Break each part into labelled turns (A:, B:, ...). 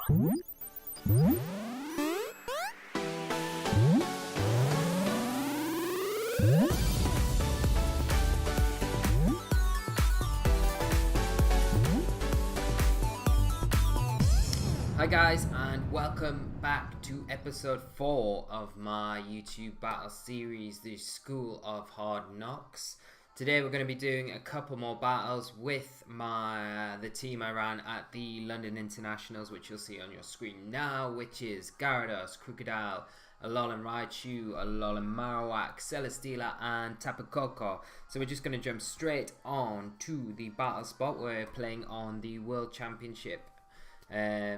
A: Hi guys, and welcome back to episode 4 of my YouTube battle series, the School of Hard Knocks. Today we're going to be doing a couple more battles with the team I ran at the London Internationals, which you'll see on your screen now, which is Gyarados, Crocodile, Alolan Raichu, Alolan Marowak, Celesteela, and Tapu Koko. So we're just going to jump straight on to the battle spot. We're playing on the World Championship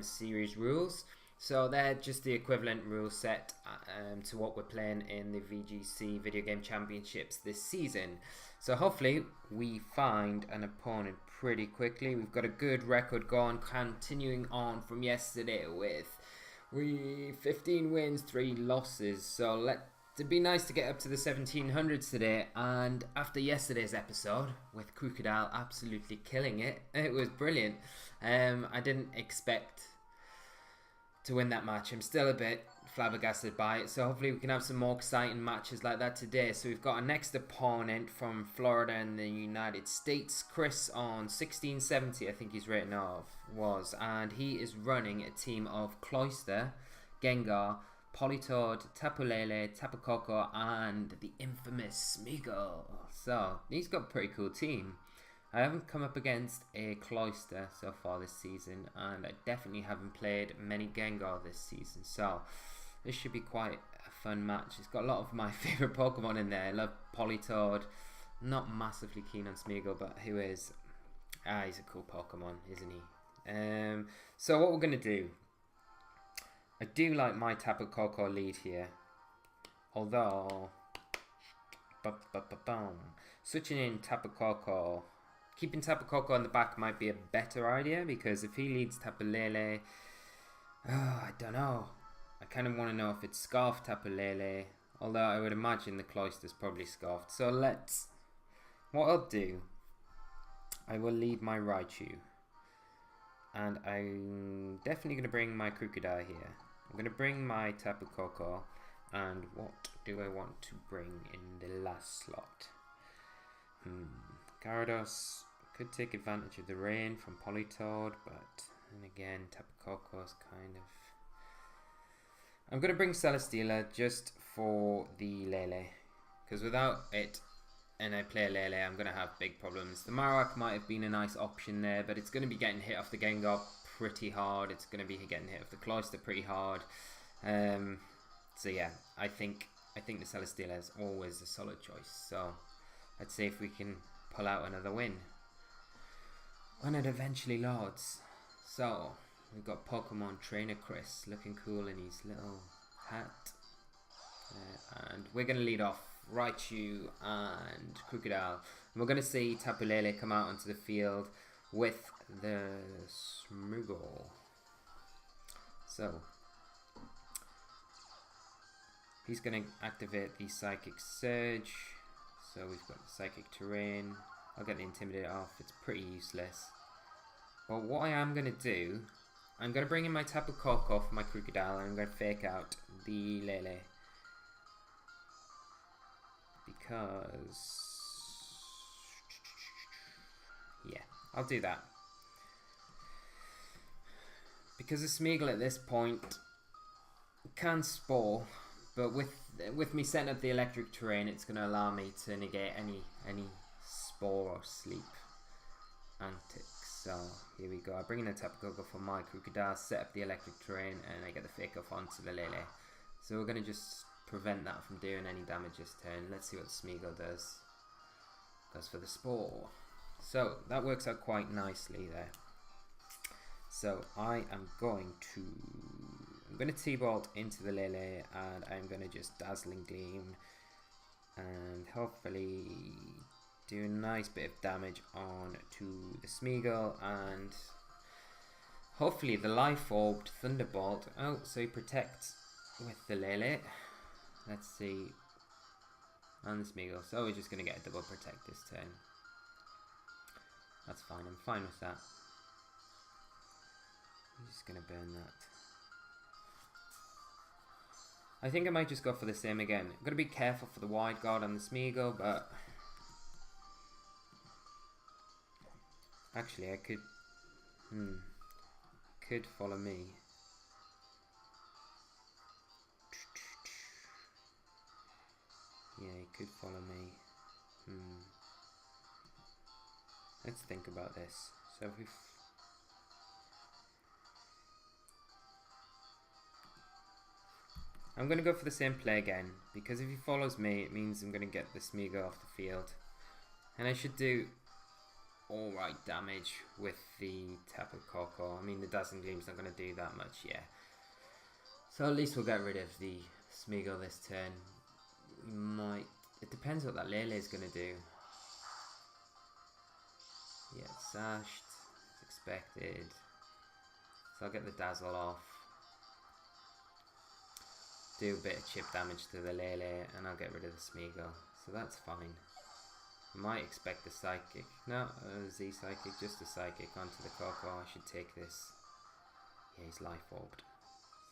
A: series rules, so they're just the equivalent rule set to what we're playing in the VGC Video Game Championships this season. So hopefully we find an opponent pretty quickly. We've got a good record going, continuing on from yesterday with 15 wins, 3 losses. So it'd be nice to get up to the 1700s today. And after yesterday's episode with Crocodile absolutely killing it, it was brilliant. I didn't expect to win that match. I'm still a bit flabbergasted by it. So hopefully we can have some more exciting matches like that today. So we've got our next opponent from Florida in the United States. Chris on 1670, I think he's rating was. And he is running a team of Cloyster, Gengar, Politoed, Tapu Lele, Tapu Koko, and the infamous Smeagol. So he's got a pretty cool team. I haven't come up against a Cloyster so far this season, and I definitely haven't played many Gengar this season, so this should be quite a fun match. It's got a lot of my favourite Pokemon in there. I love Politoed, not massively keen on Smeagol, but who is? He's a cool Pokemon, isn't he? So what we're going to do, I do like my Tapu Koko lead here, although switching in Tapu Koko, keeping Tapu Koko on the back might be a better idea, because if he leads Tapu Lele, I don't know. I kind of want to know if it's Scarf Tapu Lele, although I would imagine the Cloyster's probably Scarfed. So what I'll do, I will lead my Raichu, and I'm definitely going to bring my Crocodile here. I'm going to bring my Tapu Koko, and what do I want to bring in the last slot? Gyarados could take advantage of the rain from Politoed, but then again, Tapu Koko's kind of... I'm going to bring Celesteela just for the Lele, because without it, and I play a Lele, I'm going to have big problems. The Marowak might have been a nice option there, but it's going to be getting hit off the Gengar pretty hard. It's going to be getting hit off the Cloyster pretty hard. So yeah, I think the Celesteela is always a solid choice. So I'd say if we can pull out another win when it eventually loads. So we've got Pokemon Trainer Chris looking cool in his little hat, and we're going to lead off Raichu and Crocodile, and we're going to see Tapu Lele come out onto the field with the Smeagol. So he's going to activate the Psychic Surge. So we've got Psychic Terrain. I'll get the Intimidate off. It's pretty useless. But what I am going to do, I'm going to bring in my Tapu Koko for my Crocodile, and I'm going to fake out the Lele, because yeah, I'll do that. Because the Smeagol at this point can Spore, but with me setting up the electric terrain, it's going to allow me to negate any Spore or Sleep antics. So here we go. I bring in the Tapu Koko for my Crocodile, set up the electric terrain, and I get the fake off onto the Lele. So we're going to just prevent that from doing any damage this turn. Let's see what the Smeagol does. Goes for the Spore. So that works out quite nicely there. So I'm going to T-Bolt into the Lele, and I'm going to just Dazzling Gleam and hopefully do a nice bit of damage on to the Smeagol, and hopefully the Life Orbed Thunderbolt. Oh, so he protects with the Lele. Let's see. And the Smeagol. So we're just going to get a double protect this turn. That's fine. I'm fine with that. I'm just gonna burn that. I think I might just go for the same again. I'm gonna be careful for the wide guard on the Smeagol, but actually I could follow me. Yeah, he could follow me. Let's think about this. So if we I'm going to go for the same play again, because if he follows me, it means I'm going to get the Smeagol off the field. And I should do alright damage with the Tapu Koko. I mean, the Dazzling Gleam's not going to do that much, yeah. So at least we'll get rid of the Smeagol this turn. We might... It depends what that Lele is going to do. Yeah, it's sashed. It's expected. So I'll get the Dazzle off. Do a bit of chip damage to the Lele, and I'll get rid of the Smeagol. So that's fine. I might expect the Psychic. No, Z Psychic, just a Psychic onto the Koko. I should take this. Yeah, he's Life Orbed.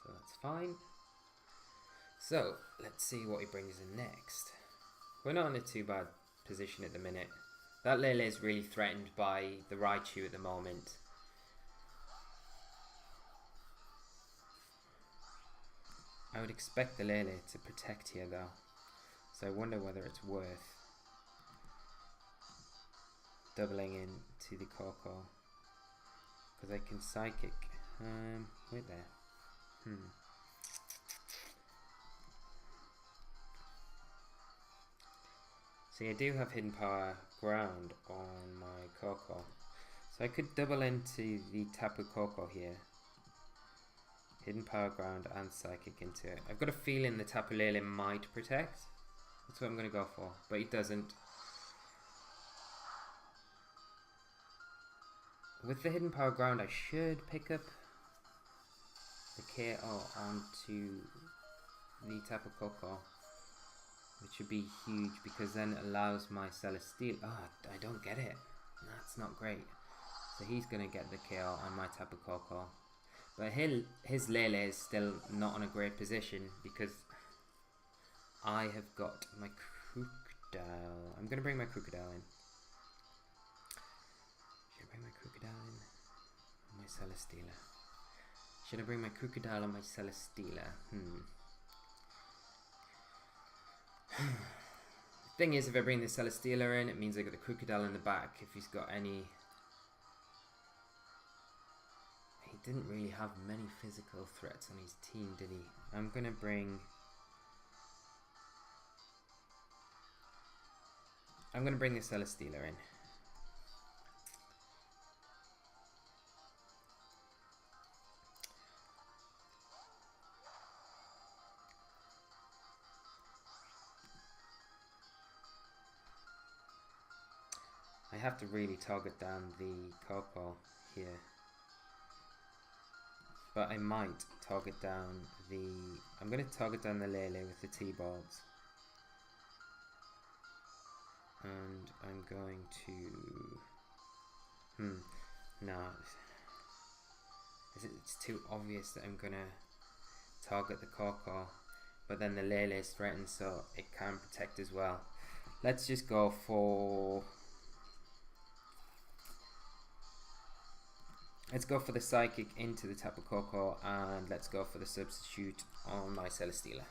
A: So that's fine. So, let's see what he brings in next. We're not in a too bad position at the minute. That Lele is really threatened by the Raichu at the moment. I would expect the Lele to protect here though. So I wonder whether it's worth doubling into the Koko. Because I can Psychic. Wait there. See, I do have Hidden Power Ground on my Koko. So I could double into the Tapu Koko here. Hidden Power Ground and Psychic into it. I've got a feeling the Tapu Lele might protect. That's what I'm going to go for. But he doesn't. With the Hidden Power Ground, I should pick up the KO onto the Tapu Koko. Which would be huge because then it allows my Celesteela. Oh, I don't get it. That's not great. So he's going to get the KO on my Tapu Koko. But his Lele is still not in a great position because I have got my Crocodile. I'm going to bring my Crocodile in. Should I bring my Crocodile in? On my Celesteela. Should I bring my Crocodile on my Celesteela? The thing is, if I bring the Celesteela in, it means I got the Crocodile in the back if he's got any... He didn't really have many physical threats on his team, did he? I'm going to bring the Celesteela in. I have to really target down the Koko here. But I might target down the... I'm going to target down the Lele with the T-Balls. And I'm going to... No. It's too obvious that I'm going to target the Koko. But then the Lele is threatened, so it can protect as well. Let's just go for... Let's go for the Psychic into the Tapu Koko, and let's go for the substitute on my Celesteela.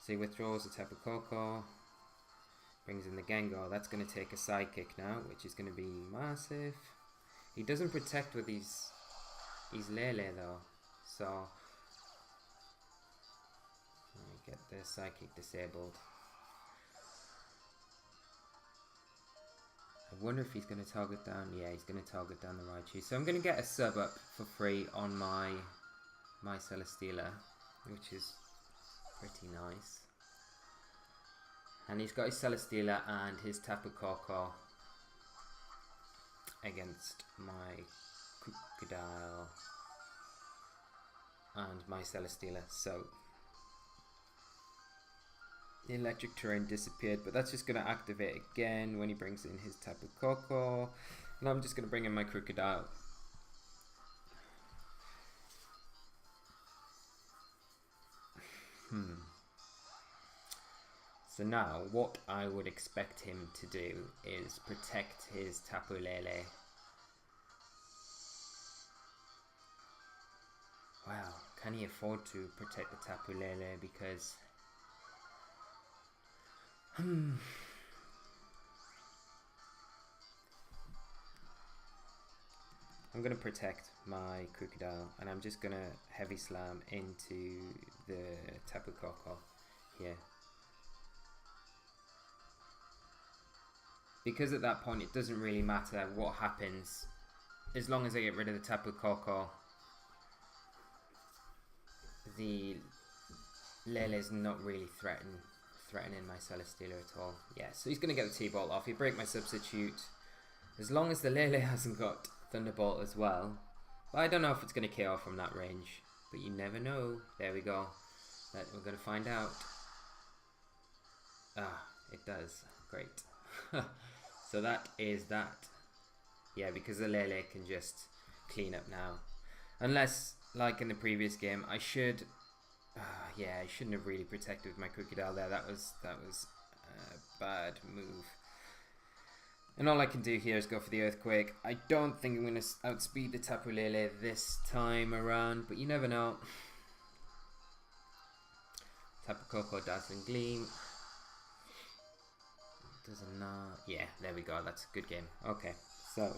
A: So he withdraws the Tapu Koko, brings in the Gengar. That's going to take a Psychic now, which is going to be massive. He doesn't protect with his Lele though, so let me get the Psychic disabled. I wonder if he's going to target down... Yeah, he's going to target down the Raichu. So I'm going to get a sub up for free on my Celesteela, which is pretty nice. And he's got his Celesteela and his Tapu Koko against my Crocodile and my Celesteela. So The electric terrain disappeared, but that's just going to activate again when he brings in his Tapu Koko. And I'm just going to bring in my Crocodile. So now, what I would expect him to do is protect his Tapu Lele. Wow, can he afford to protect the Tapu Lele? Because I'm going to protect my Crocodile, and I'm just going to Heavy Slam into the Tapu Koko here. Because at that point it doesn't really matter what happens, as long as I get rid of the Tapu Koko, the Lele's not really threatening my Celesteela at all. Yeah, so he's going to get the T-Bolt off. He break my substitute. As long as the Lele hasn't got Thunderbolt as well. But I don't know if it's going to KO from that range. But you never know. There we go. We're going to find out. Ah, it does. Great. So that is that. Yeah, because the Lele can just clean up now. Unless, like in the previous game, I should... yeah, I shouldn't have really protected with my Crocodile there. That was a bad move. And all I can do here is go for the Earthquake. I don't think I'm going to outspeed the Tapu Lele this time around, but you never know. Tapu Koko, Dazzling Gleam. Doesn't not. Yeah, there we go. That's a good game. Okay, so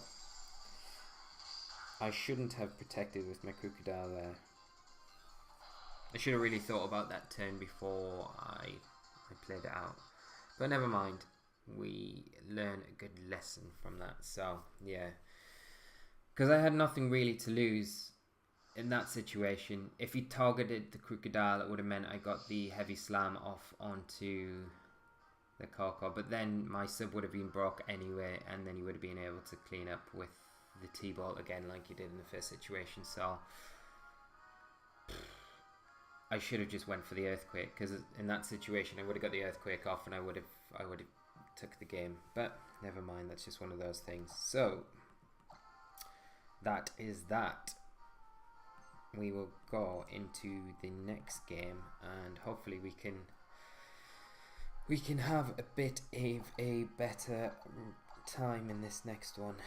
A: I shouldn't have protected with my Crocodile there. I should have really thought about that turn before I played it out. But never mind. We learn a good lesson from that. So, yeah. Because I had nothing really to lose in that situation. If he targeted the Crocodile, it would have meant I got the Heavy Slam off onto the Koko. But then my sub would have been broke anyway, and then he would have been able to clean up with the T-Bolt again like he did in the first situation. So I should have just went for the Earthquake, because in that situation I would have got the Earthquake off and I would have took the game. But never mind, that's just one of those things. So that is that. We will go into the next game and hopefully we can have a bit of a better time in this next one.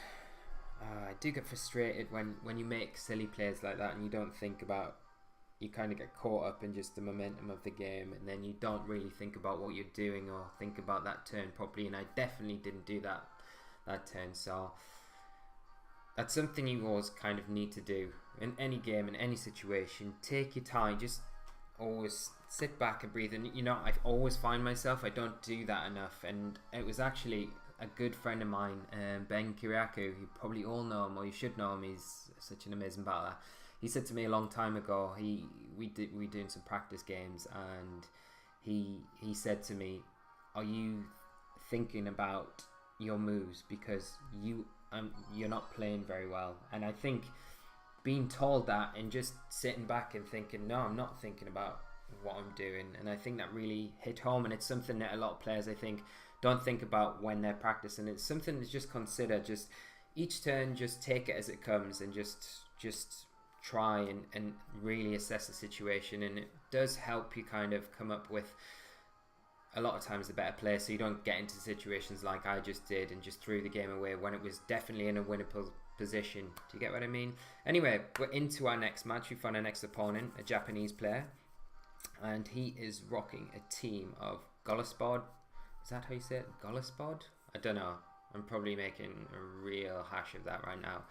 A: I do get frustrated when you make silly plays like that and you don't think about, you kind of get caught up in just the momentum of the game and then you don't really think about what you're doing or think about that turn properly, and I definitely didn't do that turn. So that's something you always kind of need to do in any game, in any situation. Take your time, just always sit back and breathe. And you know, I always find myself I don't do that enough, and it was actually a good friend of mine, Ben Kiriakou, you probably all know him, or you should know him. He's such an amazing battler. He said to me a long time ago, we doing some practice games, and he said to me, "Are you thinking about your moves, because you're not playing very well?" And I think being told that and just sitting back and thinking, no, I'm not thinking about what I'm doing, and I think that really hit home. And it's something that a lot of players, I think, don't think about when they're practicing. It's something to just consider. Just each turn, just take it as it comes, and just try and really assess the situation. And it does help you kind of come up with, a lot of times, the better play, so you don't get into situations like I just did and just threw the game away when it was definitely in a winnable position. Do you get what I mean? Anyway, we're into our next match. We found our next opponent, a Japanese player, and he is rocking a team of Golispod. Is that how you say it? Golispod? I don't know. I'm probably making a real hash of that right now.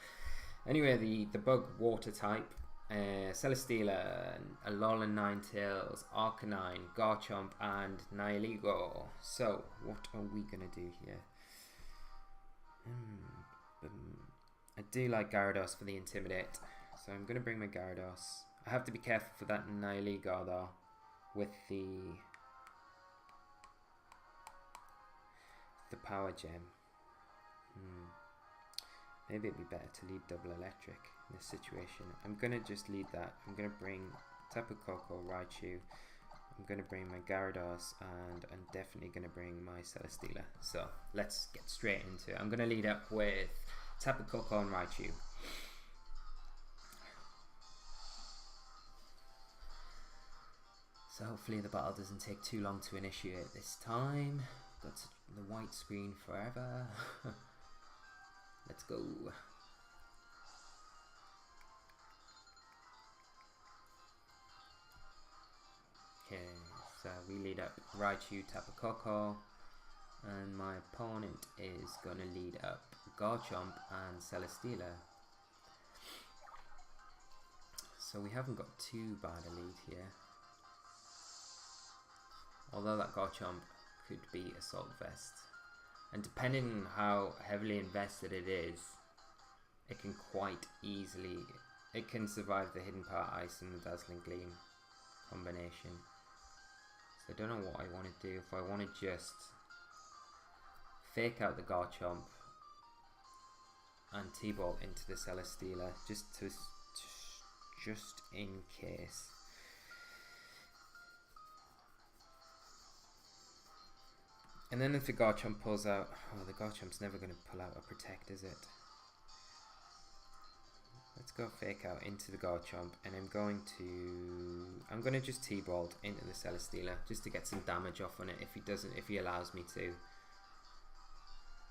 A: Anyway, the bug water type, Celesteela, Alolan Ninetales, Arcanine, Garchomp, and Nihilego. So, what are we going to do here? I do like Gyarados for the Intimidate, so I'm going to bring my Gyarados. I have to be careful for that Nihilego though, with the Power Gem. Maybe it'd be better to lead Double Electric in this situation. I'm going to just lead that. I'm going to bring Tapu Koko, Raichu, I'm going to bring my Gyarados, and I'm definitely going to bring my Celesteela. So let's get straight into it. I'm going to lead up with Tapu Koko and Raichu. So hopefully the battle doesn't take too long to initiate this time. Got the white screen forever. Let's go. Okay, so we lead up Raichu, Tapu Koko, and my opponent is going to lead up Garchomp and Celesteela. So we haven't got too bad a lead here. Although that Garchomp could be Assault Vest. And depending on how heavily invested it is, it can quite easily, it can survive the Hidden Power Ice and the Dazzling Gleam combination. So I don't know what I want to do. If I want to just fake out the Garchomp and T-Ball into the Celesteela just in case. And then if the Garchomp pulls out, oh, the Garchomp's never going to pull out a Protect, is it? Let's go fake out into the Garchomp, and I'm going to just T-Ball into the Celesteela just to get some damage off on it if he allows me to.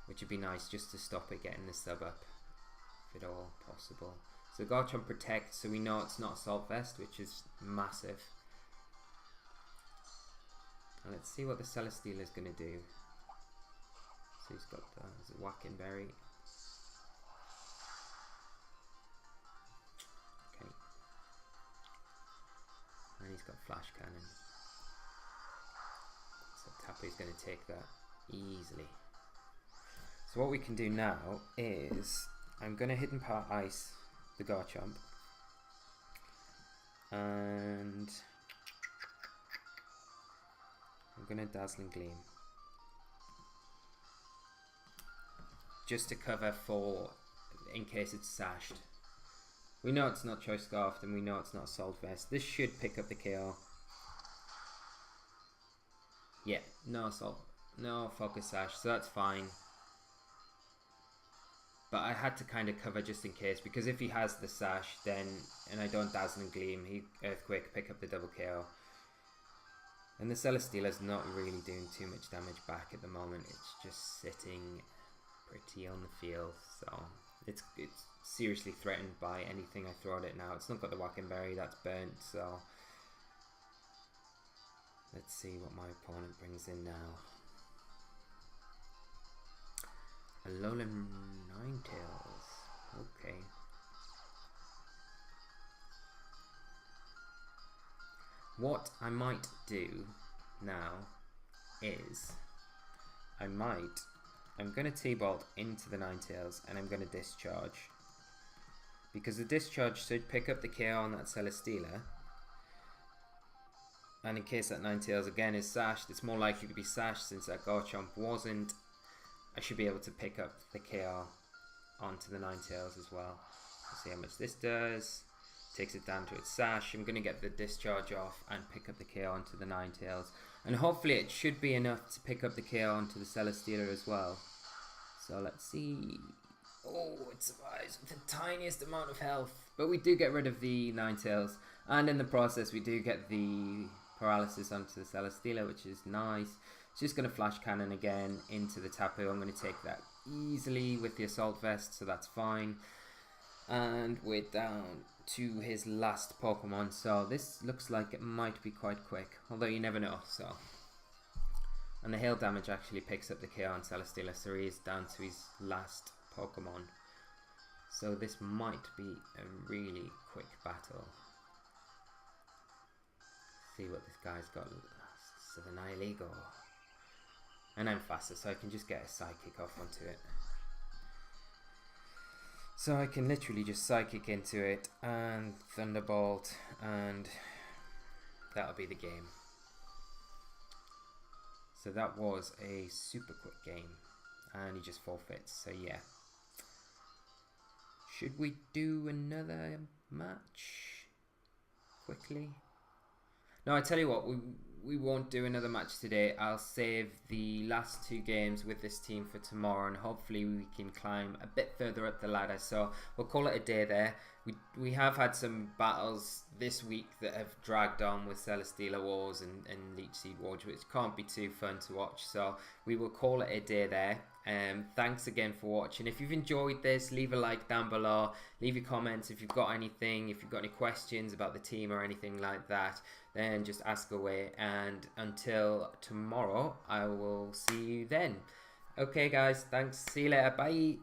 A: Which would be nice just to stop it getting the sub up, if at all possible. So Garchomp protects, so we know it's not Assault Vest, which is massive. And let's see what the Celesteela is going to do. So he's got the Whacking Berry. Okay. And he's got Flash Cannon. So Tapu's going to take that easily. So what we can do now is I'm going to Hidden Power Ice the Garchomp. And I'm going to Dazzling Gleam. Just to cover for, in case it's sashed. We know it's not Choice Scarfed and we know it's not Assault Vest. This should pick up the KO. Yeah, no Focus Sash, so that's fine. But I had to kind of cover just in case, because if he has the Sash then, and I don't Dazzling Gleam, he Earthquake, pick up the double KO. And the Celesteela's not really doing too much damage back at the moment. It's just sitting pretty on the field, so it's seriously threatened by anything I throw at it now. It's not got the Whacking Berry, that's burnt, so let's see what my opponent brings in now. Alolan Ninetales, okay. What I might do now is I'm going to T-Bolt into the Ninetales and I'm going to Discharge. Because the Discharge should pick up the KO on that Celesteela. And in case that Ninetales again is sashed, it's more likely to be sashed since that Garchomp wasn't. I should be able to pick up the KO onto the Ninetales as well. Let's see how much this does. Takes it down to its sash. I'm going to get the Discharge off and pick up the KO onto the Ninetales. And hopefully it should be enough to pick up the KO onto the Celesteela as well. So let's see. Oh, it survives with the tiniest amount of health. But we do get rid of the Ninetales. And in the process we do get the Paralysis onto the Celesteela, which is nice. It's just going to Flash Cannon again into the Tapu. I'm going to take that easily with the Assault Vest, so that's fine. And we're down to his last Pokemon, so this looks like it might be quite quick, although you never know. So, and the hail damage actually picks up the KO on Celesteela, so he is down to his last Pokemon. So this might be a really quick battle. See what this guy's got. So the Nihilego. And I'm faster, so I can just get a Psychic off onto it. So I can literally just Psychic into it and Thunderbolt, and that'll be the game. So that was a super quick game, and he just forfeits, so yeah. Should we do another match quickly? No, I tell you what, we won't do another match today. I'll save the last 2 games with this team for tomorrow, and hopefully we can climb a bit further up the ladder. So we'll call it a day there. We have had some battles this week that have dragged on with Celesteela Wars and Leech Seed Wars, which can't be too fun to watch. So we will call it a day there. Thanks again for watching. If you've enjoyed this, leave a like down below. Leave your comments if you've got anything, if you've got any questions about the team or anything like that, then just ask away. And until tomorrow, I will see you then. Okay guys, thanks. See you later. Bye.